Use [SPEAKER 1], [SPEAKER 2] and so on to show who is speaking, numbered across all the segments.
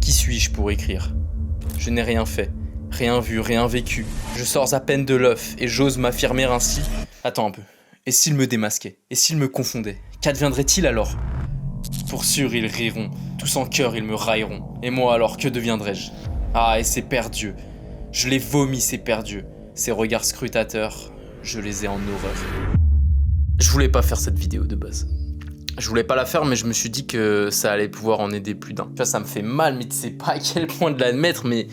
[SPEAKER 1] Qui suis-je pour écrire? Je n'ai rien fait, rien vu, rien vécu. Je sors à peine de l'œuf et j'ose m'affirmer ainsi. Attends un peu. Et s'il me démasquait? Et s'il me confondait? Qu'adviendrait-il alors? Pour sûr, ils riront. Tous en cœur, ils me railleront. Et moi alors, que deviendrais-je? Ah, et ces pères dieux. Je les vomis, ces pères dieux. Ces regards scrutateurs, je les ai en horreur. Je voulais pas faire cette vidéo de base. Je voulais pas la faire, mais je me suis dit que ça allait pouvoir en aider plus d'un. Tu vois, ça me fait mal, mais tu sais pas à quel point de l'admettre, mais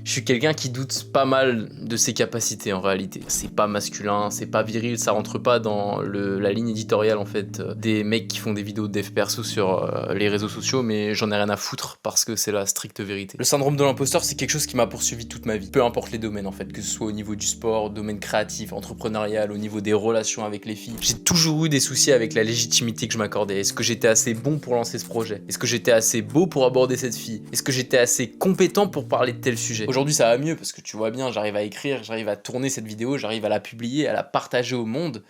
[SPEAKER 1] je suis quelqu'un qui doute pas mal de ses capacités en réalité. C'est pas masculin, c'est pas viril, ça rentre pas dans la ligne éditoriale en fait des mecs qui font des vidéos de dev perso sur les réseaux sociaux, mais j'en ai rien à foutre parce que c'est la stricte vérité. Le syndrome de l'imposteur, c'est quelque chose qui m'a poursuivi toute ma vie. Peu importe les domaines en fait, que ce soit au niveau du sport, domaine créatif, entrepreneurial, au niveau des relations avec les filles. J'ai toujours eu des soucis avec la légitimité que je m'accordais. Est-ce que j'étais assez bon pour lancer ce projet? Est-ce que j'étais assez beau pour aborder cette fille? Est-ce que j'étais assez compétent pour parler de tel sujet? Aujourd'hui ça va mieux parce que tu vois bien, j'arrive à écrire, j'arrive à tourner cette vidéo, j'arrive à la publier, à la partager au monde.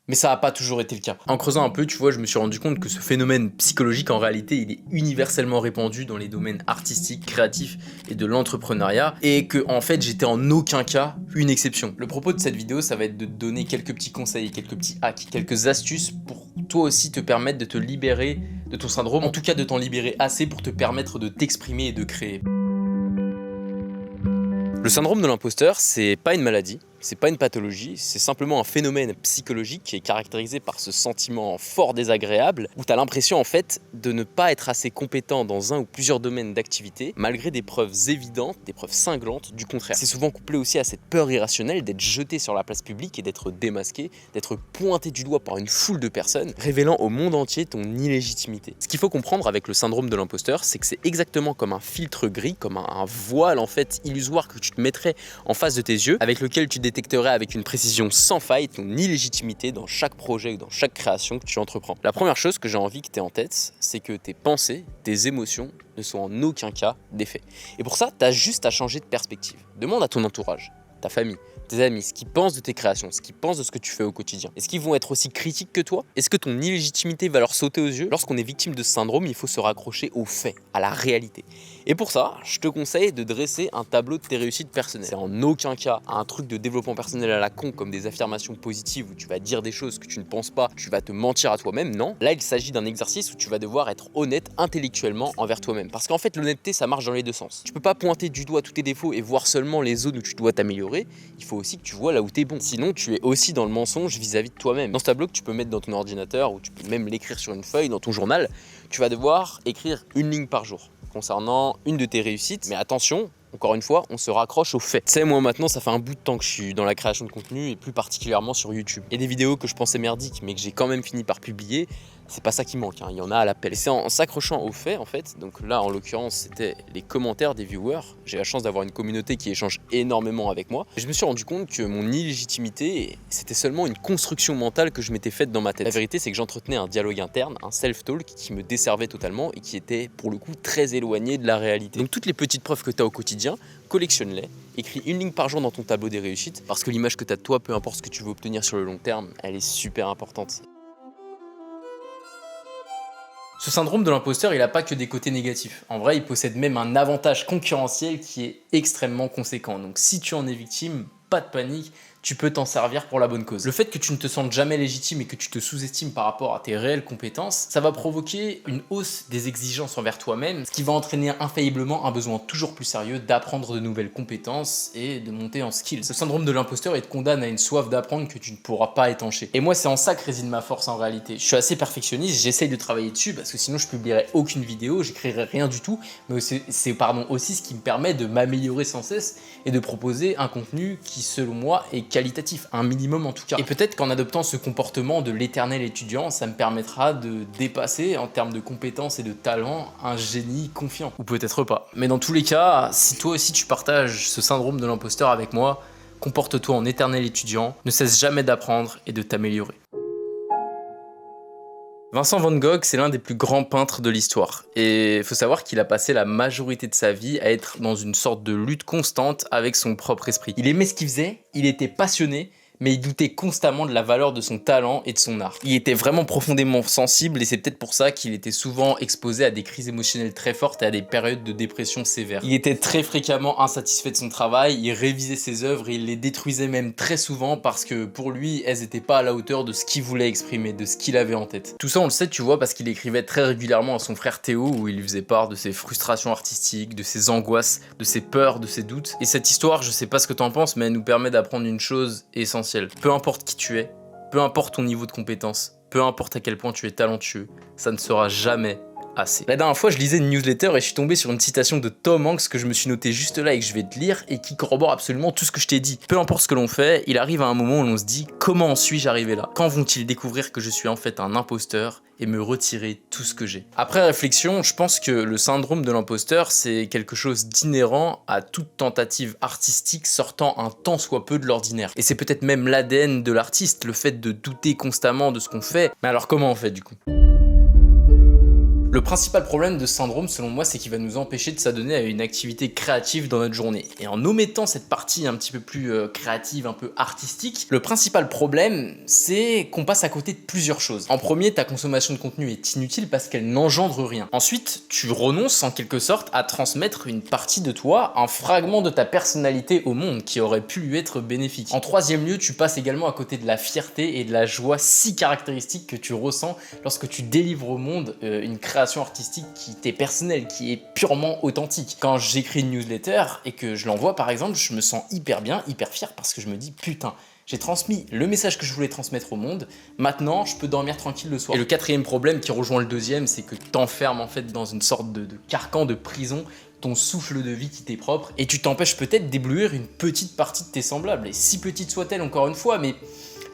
[SPEAKER 1] Mais ça n'a pas toujours été le cas. En creusant un peu, tu vois, je me suis rendu compte que ce phénomène psychologique, en réalité, il est universellement répandu dans les domaines artistiques, créatifs et de l'entrepreneuriat, et que, en fait, j'étais en aucun cas une exception. Le propos de cette vidéo, ça va être de te donner quelques petits conseils, quelques petits hacks, quelques astuces pour toi aussi te permettre de te libérer de ton syndrome, en tout cas de t'en libérer assez pour te permettre de t'exprimer et de créer. Le syndrome de l'imposteur, c'est pas une maladie, c'est pas une pathologie, c'est simplement un phénomène psychologique qui est caractérisé par ce sentiment fort désagréable où t'as l'impression en fait de ne pas être assez compétent dans un ou plusieurs domaines d'activité malgré des preuves évidentes, des preuves cinglantes du contraire. C'est souvent couplé aussi à cette peur irrationnelle d'être jeté sur la place publique et d'être démasqué, d'être pointé du doigt par une foule de personnes, révélant au monde entier ton illégitimité. Ce qu'il faut comprendre avec le syndrome de l'imposteur, c'est que c'est exactement comme un filtre gris, comme un voile en fait illusoire que tu te mettrais en face de tes yeux, avec lequel tu détecterais avec une précision sans faille ton illégitimité dans chaque projet ou dans chaque création que tu entreprends. La première chose que j'ai envie que tu aies en tête, c'est que tes pensées, tes émotions ne sont en aucun cas des faits. Et pour ça, tu as juste à changer de perspective. Demande à ton entourage, ta famille, tes amis, ce qu'ils pensent de tes créations, ce qu'ils pensent de ce que tu fais au quotidien. Est-ce qu'ils vont être aussi critiques que toi? Est-ce que ton illégitimité va leur sauter aux yeux? Lorsqu'on est victime de ce syndrome, il faut se raccrocher aux faits, à la réalité. Et pour ça, je te conseille de dresser un tableau de tes réussites personnelles. C'est en aucun cas un truc de développement personnel à la con comme des affirmations positives où tu vas dire des choses que tu ne penses pas, tu vas te mentir à toi-même, non. Là, il s'agit d'un exercice où tu vas devoir être honnête intellectuellement envers toi-même. Parce qu'en fait, l'honnêteté, ça marche dans les deux sens. Tu peux pas pointer du doigt tous tes défauts et voir seulement les zones où tu dois t'améliorer. Il faut aussi que tu vois là où t'es bon. Sinon, tu es aussi dans le mensonge vis-à-vis de toi-même. Dans ce tableau que tu peux mettre dans ton ordinateur ou tu peux même l'écrire sur une feuille dans ton journal, tu vas devoir écrire une ligne par jour concernant une de tes réussites. Mais attention, encore une fois, on se raccroche aux faits. Tu sais, moi maintenant, ça fait un bout de temps que je suis dans la création de contenu et plus particulièrement sur YouTube. Il y a des vidéos que je pensais merdiques mais que j'ai quand même fini par publier. C'est pas ça qui manque, hein. Il y en a à l'appel. Et c'est en s'accrochant aux faits en fait, donc là en l'occurrence c'était les commentaires des viewers. J'ai la chance d'avoir une communauté qui échange énormément avec moi. Et je me suis rendu compte que mon illégitimité, c'était seulement une construction mentale que je m'étais faite dans ma tête. La vérité c'est que j'entretenais un dialogue interne, un self-talk qui me desservait totalement et qui était pour le coup très éloigné de la réalité. Donc toutes les petites preuves que tu as au quotidien, collectionne-les, écris une ligne par jour dans ton tableau des réussites parce que l'image que tu as de toi, peu importe ce que tu veux obtenir sur le long terme, elle est super importante. Ce syndrome de l'imposteur, il n'a pas que des côtés négatifs. En vrai, il possède même un avantage concurrentiel qui est extrêmement conséquent. Donc si tu en es victime, pas de panique, tu peux t'en servir pour la bonne cause. Le fait que tu ne te sentes jamais légitime et que tu te sous-estimes par rapport à tes réelles compétences, ça va provoquer une hausse des exigences envers toi-même, ce qui va entraîner infailliblement un besoin toujours plus sérieux d'apprendre de nouvelles compétences et de monter en skills. Ce syndrome de l'imposteur, il te condamne à une soif d'apprendre que tu ne pourras pas étancher. Et moi, c'est en ça que réside ma force en réalité. Je suis assez perfectionniste, j'essaye de travailler dessus parce que sinon je publierais aucune vidéo, j'écrirais rien du tout, mais c'est aussi ce qui me permet de m'améliorer sans cesse et de proposer un contenu qui, selon moi, est qualitatif, un minimum en tout cas. Et peut-être qu'en adoptant ce comportement de l'éternel étudiant, ça me permettra de dépasser en termes de compétences et de talent un génie confiant. Ou peut-être pas. Mais dans tous les cas, si toi aussi tu partages ce syndrome de l'imposteur avec moi, comporte-toi en éternel étudiant, ne cesse jamais d'apprendre et de t'améliorer. Vincent van Gogh, c'est l'un des plus grands peintres de l'histoire. Et il faut savoir qu'il a passé la majorité de sa vie à être dans une sorte de lutte constante avec son propre esprit. Il aimait ce qu'il faisait, il était passionné, mais il doutait constamment de la valeur de son talent et de son art. Il était vraiment profondément sensible et c'est peut-être pour ça qu'il était souvent exposé à des crises émotionnelles très fortes et à des périodes de dépression sévères. Il était très fréquemment insatisfait de son travail, il révisait ses œuvres et il les détruisait même très souvent parce que pour lui, elles n'étaient pas à la hauteur de ce qu'il voulait exprimer, de ce qu'il avait en tête. Tout ça on le sait, tu vois, parce qu'il écrivait très régulièrement à son frère Théo où il lui faisait part de ses frustrations artistiques, de ses angoisses, de ses peurs, de ses doutes. Et cette histoire, je sais pas ce que t'en penses, mais elle nous permet d'apprendre une chose essentielle. Peu importe qui tu es, peu importe ton niveau de compétence, peu importe à quel point tu es talentueux, ça ne sera jamais assez. La dernière fois, je lisais une newsletter et je suis tombé sur une citation de Tom Hanks que je me suis noté juste là et que je vais te lire et qui corrobore absolument tout ce que je t'ai dit. Peu importe ce que l'on fait, il arrive à un moment où l'on se dit « Comment en suis-je arrivé là ? Quand vont-ils découvrir que je suis en fait un imposteur et me retirer tout ce que j'ai ?» Après réflexion, je pense que le syndrome de l'imposteur, c'est quelque chose d'inhérent à toute tentative artistique sortant un tant soit peu de l'ordinaire. Et c'est peut-être même l'ADN de l'artiste, le fait de douter constamment de ce qu'on fait. Mais alors comment on fait du coup ? Le principal problème de ce syndrome, selon moi, c'est qu'il va nous empêcher de s'adonner à une activité créative dans notre journée. Et en omettant cette partie un petit peu plus créative, un peu artistique, le principal problème, c'est qu'on passe à côté de plusieurs choses. En premier, ta consommation de contenu est inutile parce qu'elle n'engendre rien. Ensuite, tu renonces en quelque sorte à transmettre une partie de toi, un fragment de ta personnalité au monde qui aurait pu lui être bénéfique. En troisième lieu, tu passes également à côté de la fierté et de la joie si caractéristique que tu ressens lorsque tu délivres au monde une création artistique qui t'est personnelle, qui est purement authentique. Quand j'écris une newsletter et que je l'envoie par exemple, je me sens hyper bien, hyper fier parce que je me dis putain, j'ai transmis le message que je voulais transmettre au monde, maintenant je peux dormir tranquille le soir. Et le quatrième problème qui rejoint le deuxième, c'est que tu t'enfermes en fait dans une sorte de carcan de prison, ton souffle de vie qui t'est propre, et tu t'empêches peut-être d'éblouir une petite partie de tes semblables, et si petite soit-elle encore une fois, mais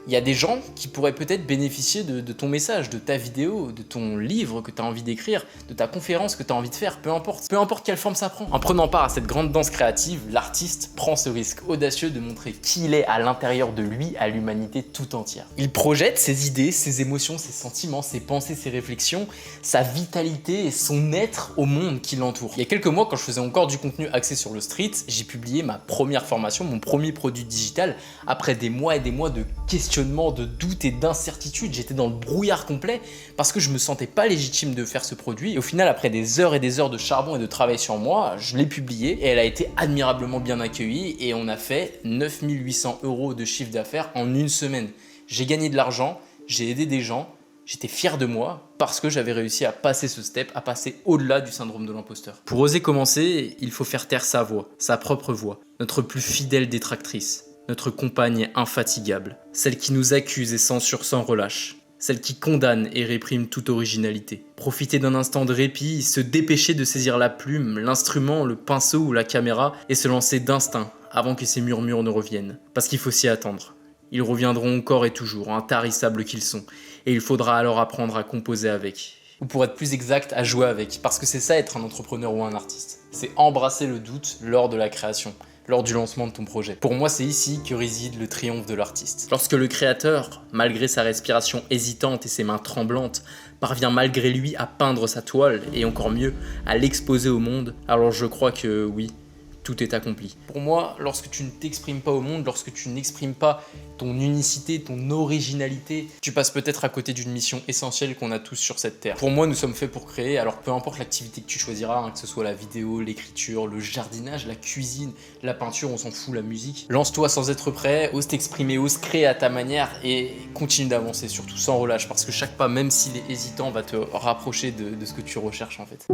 [SPEAKER 1] il y a des gens qui pourraient peut-être bénéficier de ton message, de ta vidéo, de ton livre que tu as envie d'écrire, de ta conférence que tu as envie de faire, peu importe quelle forme ça prend. En prenant part à cette grande danse créative, l'artiste prend ce risque audacieux de montrer qui il est à l'intérieur de lui à l'humanité tout entière. Il projette ses idées, ses émotions, ses sentiments, ses pensées, ses réflexions, sa vitalité et son être au monde qui l'entoure. Il y a quelques mois, quand je faisais encore du contenu axé sur le street, j'ai publié ma première formation, mon premier produit digital, après des mois et des mois de questions, de doute et d'incertitude. J'étais dans le brouillard complet parce que je me sentais pas légitime de faire ce produit. Et au final, après des heures et des heures de charbon et de travail sur moi, je l'ai publié et elle a été admirablement bien accueillie et on a fait 9800 € de chiffre d'affaires en une semaine. J'ai gagné de l'argent, j'ai aidé des gens, j'étais fier de moi parce que j'avais réussi à passer ce step, à passer au-delà du syndrome de l'imposteur. Pour oser commencer, il faut faire taire sa voix, sa propre voix, notre plus fidèle détractrice. Notre compagne infatigable, celle qui nous accuse et censure sans relâche, celle qui condamne et réprime toute originalité. Profiter d'un instant de répit, se dépêcher de saisir la plume, l'instrument, le pinceau ou la caméra et se lancer d'instinct avant que ces murmures ne reviennent. Parce qu'il faut s'y attendre. Ils reviendront encore et toujours, intarissables qu'ils sont, et il faudra alors apprendre à composer avec. Ou pour être plus exact, à jouer avec, parce que c'est ça être un entrepreneur ou un artiste. C'est embrasser le doute lors de la création, lors du lancement de ton projet. Pour moi, c'est ici que réside le triomphe de l'artiste. Lorsque le créateur, malgré sa respiration hésitante et ses mains tremblantes, parvient malgré lui à peindre sa toile, et encore mieux, à l'exposer au monde, alors je crois que oui, tout est accompli. Pour moi, lorsque tu ne t'exprimes pas au monde, lorsque tu n'exprimes pas ton unicité, ton originalité, tu passes peut-être à côté d'une mission essentielle qu'on a tous sur cette terre. Pour moi, nous sommes faits pour créer, alors peu importe l'activité que tu choisiras, que ce soit la vidéo, l'écriture, le jardinage, la cuisine, la peinture, on s'en fout, la musique. Lance-toi sans être prêt, ose t'exprimer, ose créer à ta manière et continue d'avancer, surtout sans relâche, parce que chaque pas, même s'il est hésitant, va te rapprocher de ce que tu recherches en fait.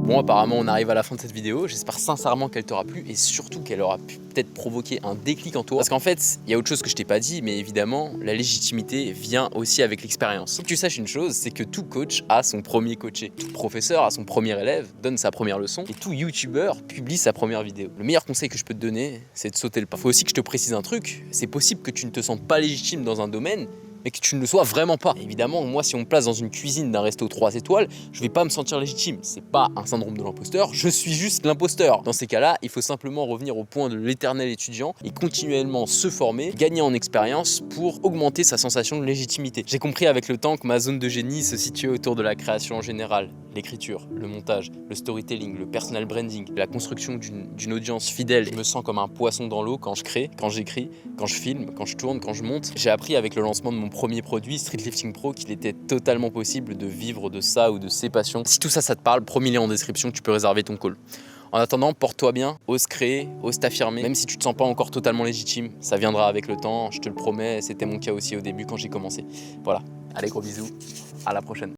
[SPEAKER 1] Bon, apparemment on arrive à la fin de cette vidéo, j'espère sincèrement qu'elle t'aura plu et surtout qu'elle aura pu peut-être provoquer un déclic en toi. Parce qu'en fait, il y a autre chose que je t'ai pas dit, mais évidemment, la légitimité vient aussi avec l'expérience. Faut que tu saches une chose, c'est que tout coach a son premier coaché, tout professeur a son premier élève, donne sa première leçon et tout youtubeur publie sa première vidéo. Le meilleur conseil que je peux te donner, c'est de sauter le pas. Faut aussi que je te précise un truc, c'est possible que tu ne te sentes pas légitime dans un domaine, mais que tu ne le sois vraiment pas. Et évidemment, moi, si on me place dans une cuisine d'un resto 3 étoiles, je vais pas me sentir légitime. C'est pas un syndrome de l'imposteur, je suis juste l'imposteur. Dans ces cas-là, il faut simplement revenir au point de l'éternel étudiant et continuellement se former, gagner en expérience pour augmenter sa sensation de légitimité. J'ai compris avec le temps que ma zone de génie se situait autour de la création en général, l'écriture, le montage, le storytelling, le personal branding, la construction d'une audience fidèle. Je me sens comme un poisson dans l'eau quand je crée, quand j'écris, quand je filme, quand je tourne, quand je monte. J'ai appris avec le lancement de mon premier produit, Street Lifting Pro, qu'il était totalement possible de vivre de ça ou de ses passions. Si tout ça, ça te parle, promis-les en description, tu peux réserver ton call. En attendant, porte-toi bien, ose créer, ose t'affirmer. Même si tu te sens pas encore totalement légitime, ça viendra avec le temps, je te le promets, c'était mon cas aussi au début quand j'ai commencé. Voilà, allez, gros bisous, à la prochaine.